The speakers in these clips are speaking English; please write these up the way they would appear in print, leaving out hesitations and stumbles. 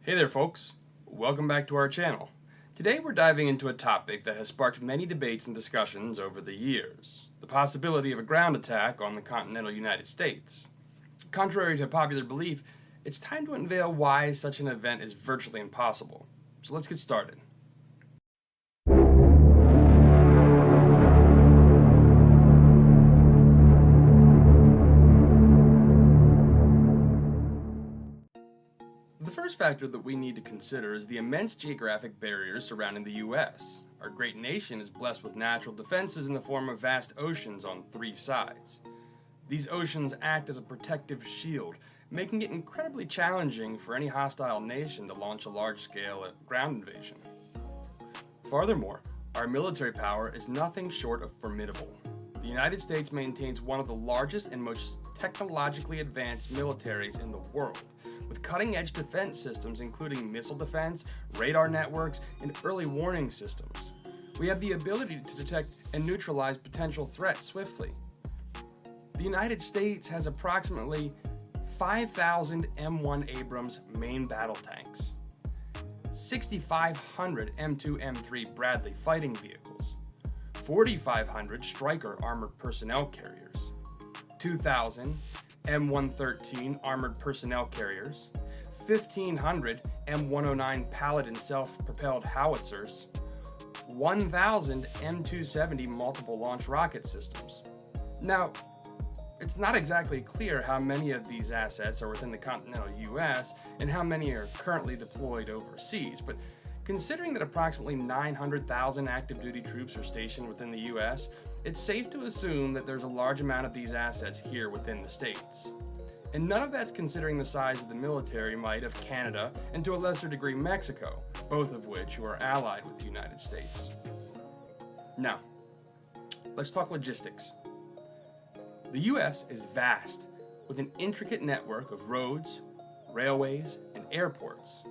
Hey there folks, welcome back to our channel. Today we're diving into a topic that has sparked many debates and discussions over the years, the possibility of a ground attack on the continental United States. Contrary to popular belief, it's time to unveil why such an event is virtually impossible. So let's get started. The first factor that we need to consider is the immense geographic barriers surrounding the U.S. Our great nation is blessed with natural defenses in the form of vast oceans on three sides. These oceans act as a protective shield, making it incredibly challenging for any hostile nation to launch a large-scale ground invasion. Furthermore, our military power is nothing short of formidable. The United States maintains one of the largest and most technologically advanced militaries in the world, with cutting-edge defense systems including missile defense, radar networks, and early warning systems. We have the ability to detect and neutralize potential threats swiftly. The United States has approximately 5,000 M1 Abrams main battle tanks, 6,500 M2 M3 Bradley fighting vehicles, 4,500 Stryker armored personnel carriers, 2,000 M113 armored personnel carriers, 1,500 M109 Paladin self-propelled howitzers, 1,000 M270 multiple launch rocket systems. Now, it's not exactly clear how many of these assets are within the continental US and how many are currently deployed overseas, but considering that approximately 900,000 active duty troops are stationed within the US, it's safe to assume that there's a large amount of these assets here within the states. And none of that's considering the size of the military might of Canada and to a lesser degree Mexico, both of which are allied with the United States. Now, let's talk logistics. The US is vast, with an intricate network of roads, railways, and airports.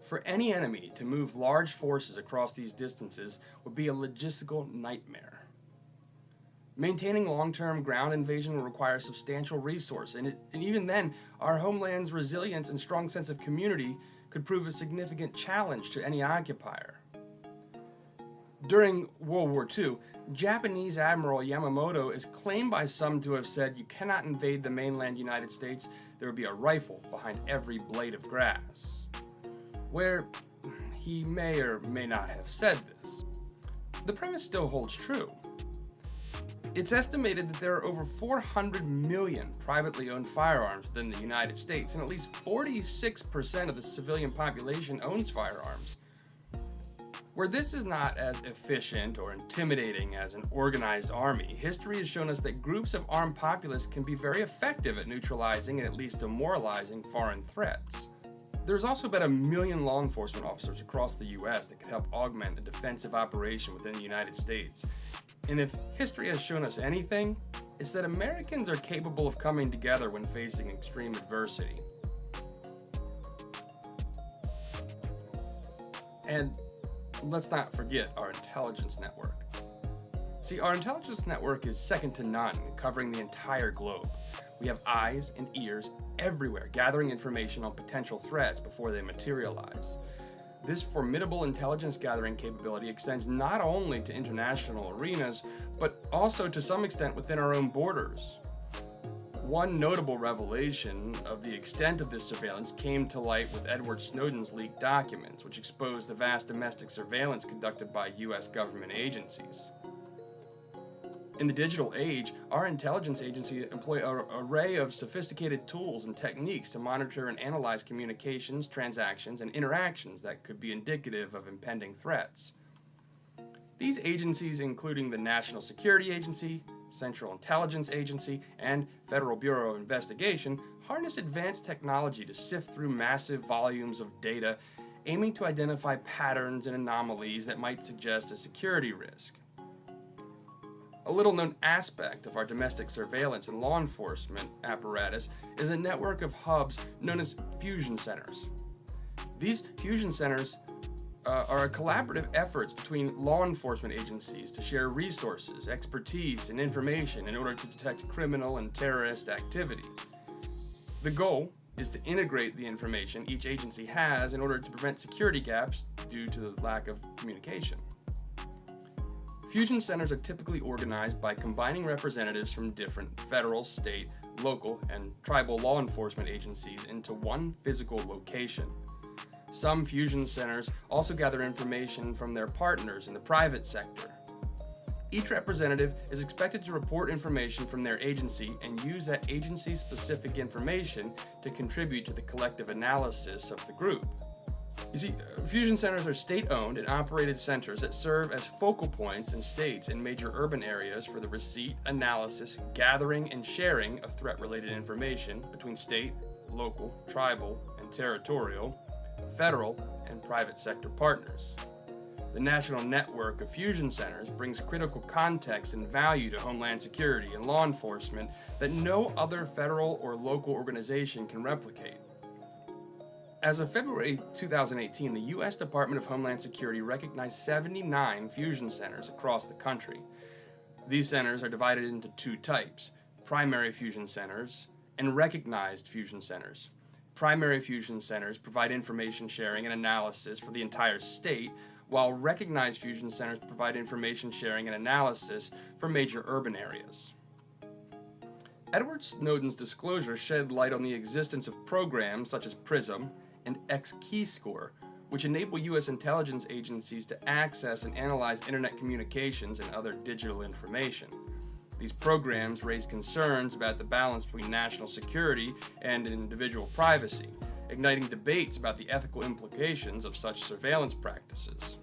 For any enemy to move large forces across these distances would be a logistical nightmare. Maintaining long-term ground invasion will require substantial resource, and even then, our homeland's resilience and strong sense of community could prove a significant challenge to any occupier. During World War II, Japanese Admiral Yamamoto is claimed by some to have said, "You cannot invade the mainland United States, there would be a rifle behind every blade of grass." Where he may or may not have said this. The premise still holds true. It's estimated that there are over 400 million privately owned firearms within the United States, and at least 46% of the civilian population owns firearms. Where this is not as efficient or intimidating as an organized army, history has shown us that groups of armed populace can be very effective at neutralizing and at least demoralizing foreign threats. There's also about 1 million law enforcement officers across the US that could help augment the defensive operation within the United States. And if history has shown us anything, it's that Americans are capable of coming together when facing extreme adversity. And let's not forget our intelligence network. See, our intelligence network is second to none, covering the entire globe. We have eyes and ears everywhere, gathering information on potential threats before they materialize. This formidable intelligence gathering capability extends not only to international arenas, but also to some extent within our own borders. One notable revelation of the extent of this surveillance came to light with Edward Snowden's leaked documents, which exposed the vast domestic surveillance conducted by US government agencies. In the digital age, our intelligence agencies employ an array of sophisticated tools and techniques to monitor and analyze communications, transactions, and interactions that could be indicative of impending threats. These agencies, including the National Security Agency, Central Intelligence Agency, and Federal Bureau of Investigation, harness advanced technology to sift through massive volumes of data, aiming to identify patterns and anomalies that might suggest a security risk. A little-known aspect of our domestic surveillance and law enforcement apparatus is a network of hubs known as fusion centers. These fusion centers are collaborative efforts between law enforcement agencies to share resources, expertise, and information in order to detect criminal and terrorist activity. The goal is to integrate the information each agency has in order to prevent security gaps due to the lack of communication. Fusion centers are typically organized by combining representatives from different federal, state, local, and tribal law enforcement agencies into one physical location. Some fusion centers also gather information from their partners in the private sector. Each representative is expected to report information from their agency and use that agency's specific information to contribute to the collective analysis of the group. You see, fusion centers are state-owned and operated centers that serve as focal points in states and major urban areas for the receipt, analysis, gathering, and sharing of threat-related information between state, local, tribal, and territorial, federal, and private sector partners. The national network of fusion centers brings critical context and value to Homeland Security and law enforcement that no other federal or local organization can replicate. As of February 2018, the U.S. Department of Homeland Security recognized 79 fusion centers across the country. These centers are divided into two types: primary fusion centers and recognized fusion centers. Primary fusion centers provide information sharing and analysis for the entire state, while recognized fusion centers provide information sharing and analysis for major urban areas. Edward Snowden's disclosure shed light on the existence of programs such as PRISM and X-Keyscore, which enable U.S. intelligence agencies to access and analyze internet communications and other digital information. These programs raise concerns about the balance between national security and individual privacy, igniting debates about the ethical implications of such surveillance practices.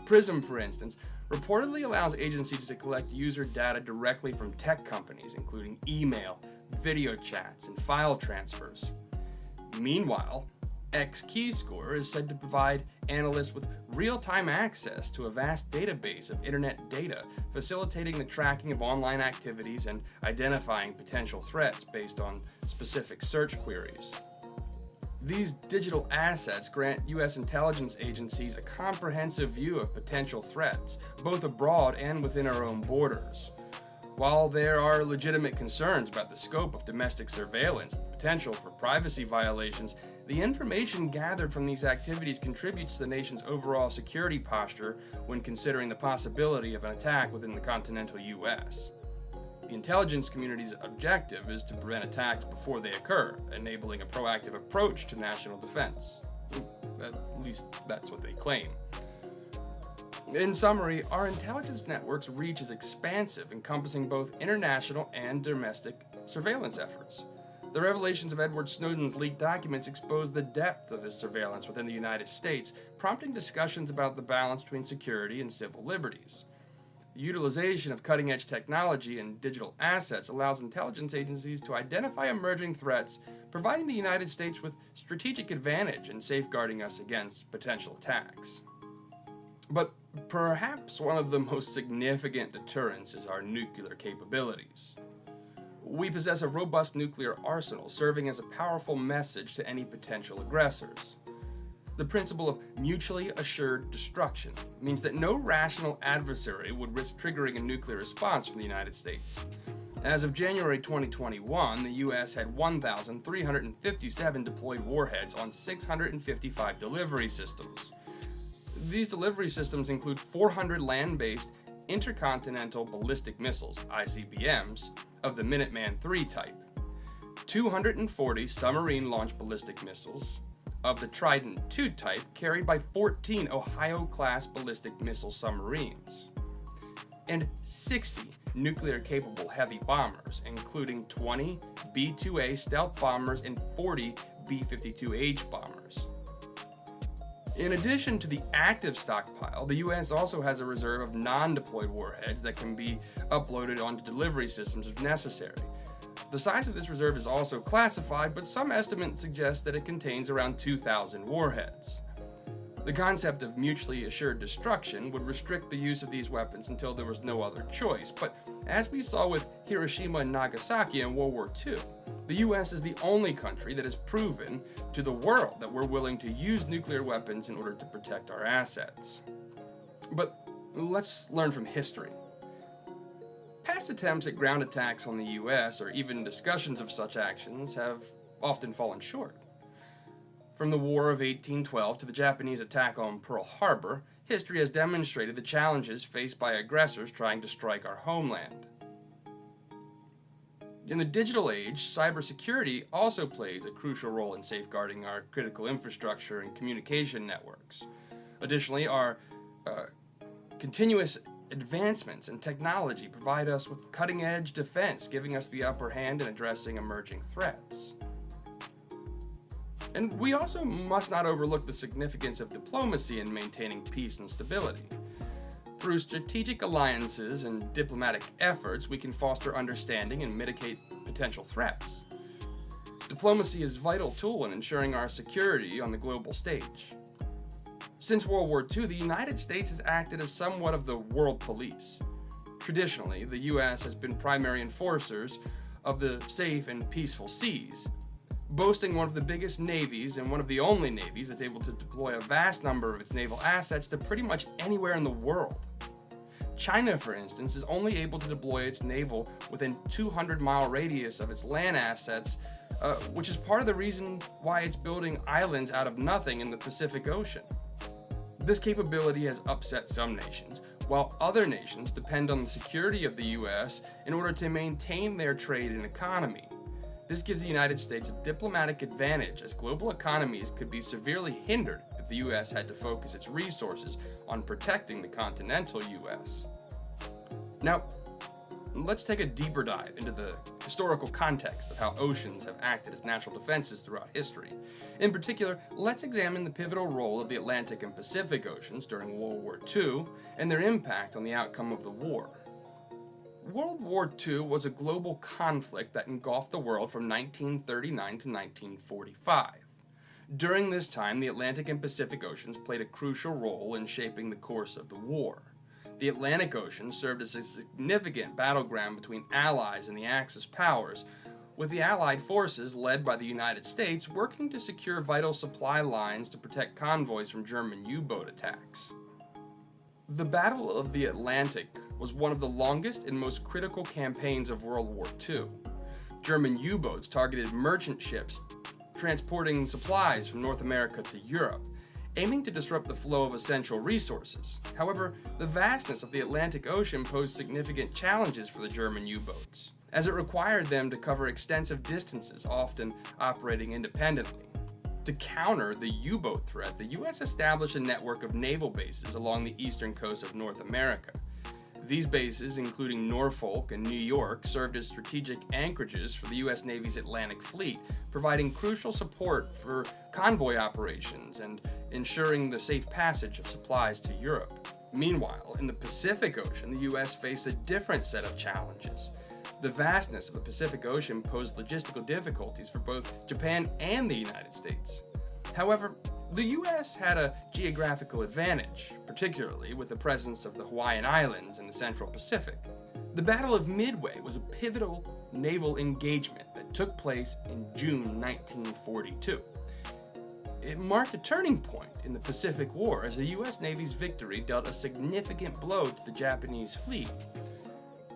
PRISM, for instance, reportedly allows agencies to collect user data directly from tech companies, including email, video chats, and file transfers. Meanwhile, X-Keyscore is said to provide analysts with real-time access to a vast database of internet data, facilitating the tracking of online activities and identifying potential threats based on specific search queries. These digital assets grant U.S. intelligence agencies a comprehensive view of potential threats, both abroad and within our own borders. While there are legitimate concerns about the scope of domestic surveillance, the potential for privacy violations, the information gathered from these activities contributes to the nation's overall security posture when considering the possibility of an attack within the continental U.S. The intelligence community's objective is to prevent attacks before they occur, enabling a proactive approach to national defense. At least that's what they claim. In summary, our intelligence network's reach is expansive, encompassing both international and domestic surveillance efforts. The revelations of Edward Snowden's leaked documents expose the depth of his surveillance within the United States, prompting discussions about the balance between security and civil liberties. The utilization of cutting-edge technology and digital assets allows intelligence agencies to identify emerging threats, providing the United States with strategic advantage in safeguarding us against potential attacks. But perhaps one of the most significant deterrents is our nuclear capabilities. We possess a robust nuclear arsenal, serving as a powerful message to any potential aggressors. The principle of mutually assured destruction means that no rational adversary would risk triggering a nuclear response from the United States. As of January 2021, the U.S. had 1,357 deployed warheads on 655 delivery systems. These delivery systems include 400 land-based intercontinental ballistic missiles, ICBMs, of the Minuteman III type, 240 submarine-launched ballistic missiles of the Trident II type carried by 14 Ohio-class ballistic missile submarines, and 60 nuclear-capable heavy bombers, including 20 B-2A stealth bombers and 40 B-52H bombers. In addition to the active stockpile, the U.S. also has a reserve of non-deployed warheads that can be uploaded onto delivery systems if necessary. The size of this reserve is also classified, but some estimates suggest that it contains around 2,000 warheads. The concept of mutually assured destruction would restrict the use of these weapons until there was no other choice, but as we saw with Hiroshima and Nagasaki in World War II, the U.S. is the only country that has proven to the world that we're willing to use nuclear weapons in order to protect our assets. But let's learn from history. Past attempts at ground attacks on the U.S., or even discussions of such actions, have often fallen short. From the War of 1812 to the Japanese attack on Pearl Harbor, history has demonstrated the challenges faced by aggressors trying to strike our homeland. In the digital age, cybersecurity also plays a crucial role in safeguarding our critical infrastructure and communication networks. Additionally, our continuous advancements in technology provide us with cutting-edge defense, giving us the upper hand in addressing emerging threats. And we also must not overlook the significance of diplomacy in maintaining peace and stability. Through strategic alliances and diplomatic efforts, we can foster understanding and mitigate potential threats. Diplomacy is a vital tool in ensuring our security on the global stage. Since World War II, the United States has acted as somewhat of the world police. Traditionally, the U.S. has been primary enforcers of the safe and peaceful seas, boasting one of the biggest navies and one of the only navies that's able to deploy a vast number of its naval assets to pretty much anywhere in the world. China, for instance, is only able to deploy its naval within 200-mile radius of its land assets, which is part of the reason why it's building islands out of nothing in the Pacific Ocean. This capability has upset some nations, while other nations depend on the security of the U.S. in order to maintain their trade and economy. This gives the United States a diplomatic advantage, as global economies could be severely hindered if the U.S. had to focus its resources on protecting the continental U.S. Now, let's take a deeper dive into the historical context of how oceans have acted as natural defenses throughout history. In particular, let's examine the pivotal role of the Atlantic and Pacific Oceans during World War II and their impact on the outcome of the war. World War II was a global conflict that engulfed the world from 1939 to 1945. During this time, the Atlantic and Pacific Oceans played a crucial role in shaping the course of the war. The Atlantic Ocean served as a significant battleground between Allies and the Axis powers, with the Allied forces led by the United States working to secure vital supply lines to protect convoys from German U-boat attacks. The Battle of the Atlantic was one of the longest and most critical campaigns of World War II. German U-boats targeted merchant ships transporting supplies from North America to Europe, aiming to disrupt the flow of essential resources. However, the vastness of the Atlantic Ocean posed significant challenges for the German U-boats, as it required them to cover extensive distances, often operating independently. To counter the U-boat threat, the U.S. established a network of naval bases along the eastern coast of North America. These bases, including Norfolk and New York, served as strategic anchorages for the U.S. Navy's Atlantic Fleet, providing crucial support for convoy operations and ensuring the safe passage of supplies to Europe. Meanwhile, in the Pacific Ocean, the U.S. faced a different set of challenges. The vastness of the Pacific Ocean posed logistical difficulties for both Japan and the United States. However, the U.S. had a geographical advantage, particularly with the presence of the Hawaiian Islands in the Central Pacific. The Battle of Midway was a pivotal naval engagement that took place in June 1942. It marked a turning point in the Pacific War as the U.S. Navy's victory dealt a significant blow to the Japanese fleet.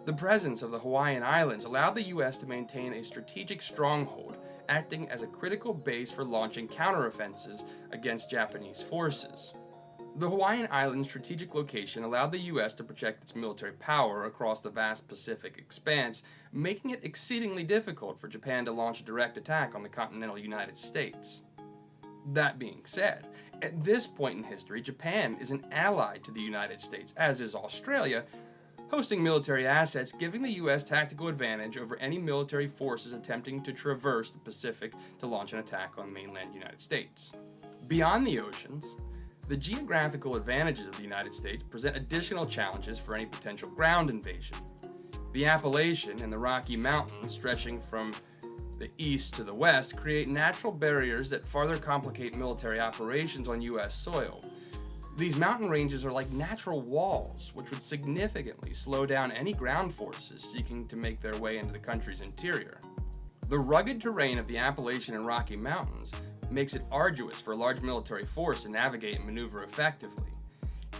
The presence of the Hawaiian Islands allowed the U.S. to maintain a strategic stronghold, acting as a critical base for launching counteroffensives against Japanese forces. The Hawaiian Islands' strategic location allowed the U.S. to project its military power across the vast Pacific expanse, making it exceedingly difficult for Japan to launch a direct attack on the continental United States. That being said, at this point in history, Japan is an ally to the United States, as is Australia, hosting military assets, giving the U.S. tactical advantage over any military forces attempting to traverse the Pacific to launch an attack on mainland United States. Beyond the oceans, the geographical advantages of the United States present additional challenges for any potential ground invasion. The Appalachian and the Rocky Mountains, stretching from the east to the west, create natural barriers that further complicate military operations on U.S. soil. These mountain ranges are like natural walls, which would significantly slow down any ground forces seeking to make their way into the country's interior. The rugged terrain of the Appalachian and Rocky Mountains makes it arduous for a large military force to navigate and maneuver effectively.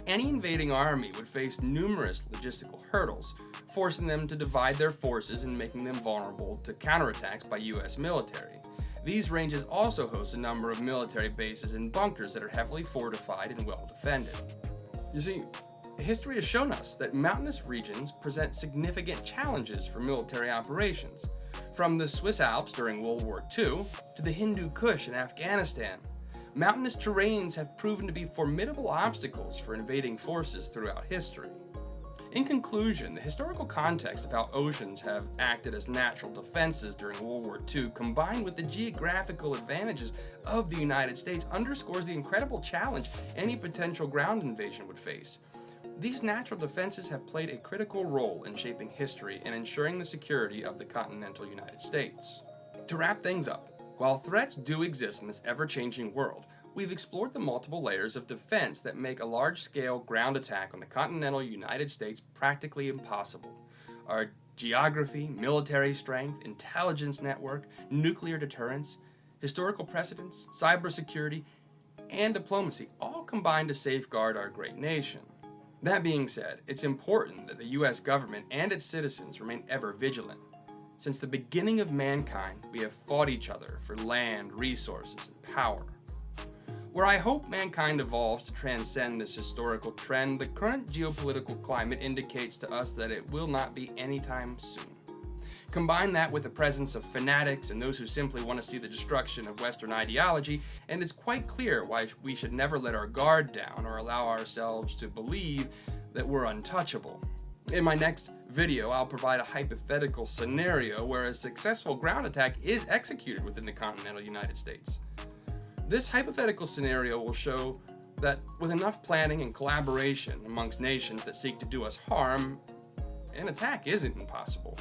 Any invading army would face numerous logistical hurdles, forcing them to divide their forces and making them vulnerable to counterattacks by U.S. military. These ranges also host a number of military bases and bunkers that are heavily fortified and well defended. You see, history has shown us that mountainous regions present significant challenges for military operations, from the Swiss Alps during World War II to the Hindu Kush in Afghanistan. Mountainous terrains have proven to be formidable obstacles for invading forces throughout history. In conclusion, the historical context of how oceans have acted as natural defenses during World War II, combined with the geographical advantages of the United States, underscores the incredible challenge any potential ground invasion would face. These natural defenses have played a critical role in shaping history and ensuring the security of the continental United States. To wrap things up, while threats do exist in this ever-changing world, we've explored the multiple layers of defense that make a large-scale ground attack on the continental United States practically impossible. Our geography, military strength, intelligence network, nuclear deterrence, historical precedents, cybersecurity, and diplomacy all combine to safeguard our great nation. That being said, it's important that the U.S. government and its citizens remain ever vigilant. Since the beginning of mankind, we have fought each other for land, resources, and power. Where I hope mankind evolves to transcend this historical trend, the current geopolitical climate indicates to us that it will not be anytime soon. Combine that with the presence of fanatics and those who simply want to see the destruction of Western ideology, and it's quite clear why we should never let our guard down or allow ourselves to believe that we're untouchable. In my next video, I'll provide a hypothetical scenario where a successful ground attack is executed within the continental United States. This hypothetical scenario will show that with enough planning and collaboration amongst nations that seek to do us harm, an attack isn't impossible.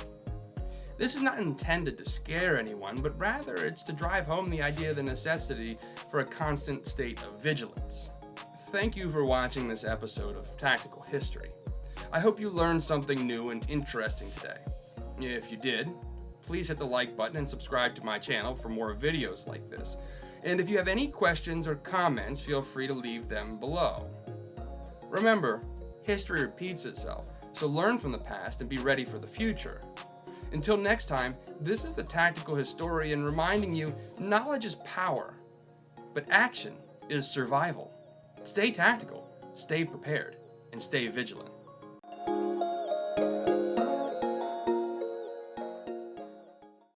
This is not intended to scare anyone, but rather it's to drive home the idea of the necessity for a constant state of vigilance. Thank you for watching this episode of Tactical History. I hope you learned something new and interesting today. If you did, please hit the like button and subscribe to my channel for more videos like this. And if you have any questions or comments, feel free to leave them below. Remember, history repeats itself, so learn from the past and be ready for the future. Until next time, this is the Tactical Historian reminding you knowledge is power, but action is survival. Stay tactical, stay prepared, and stay vigilant.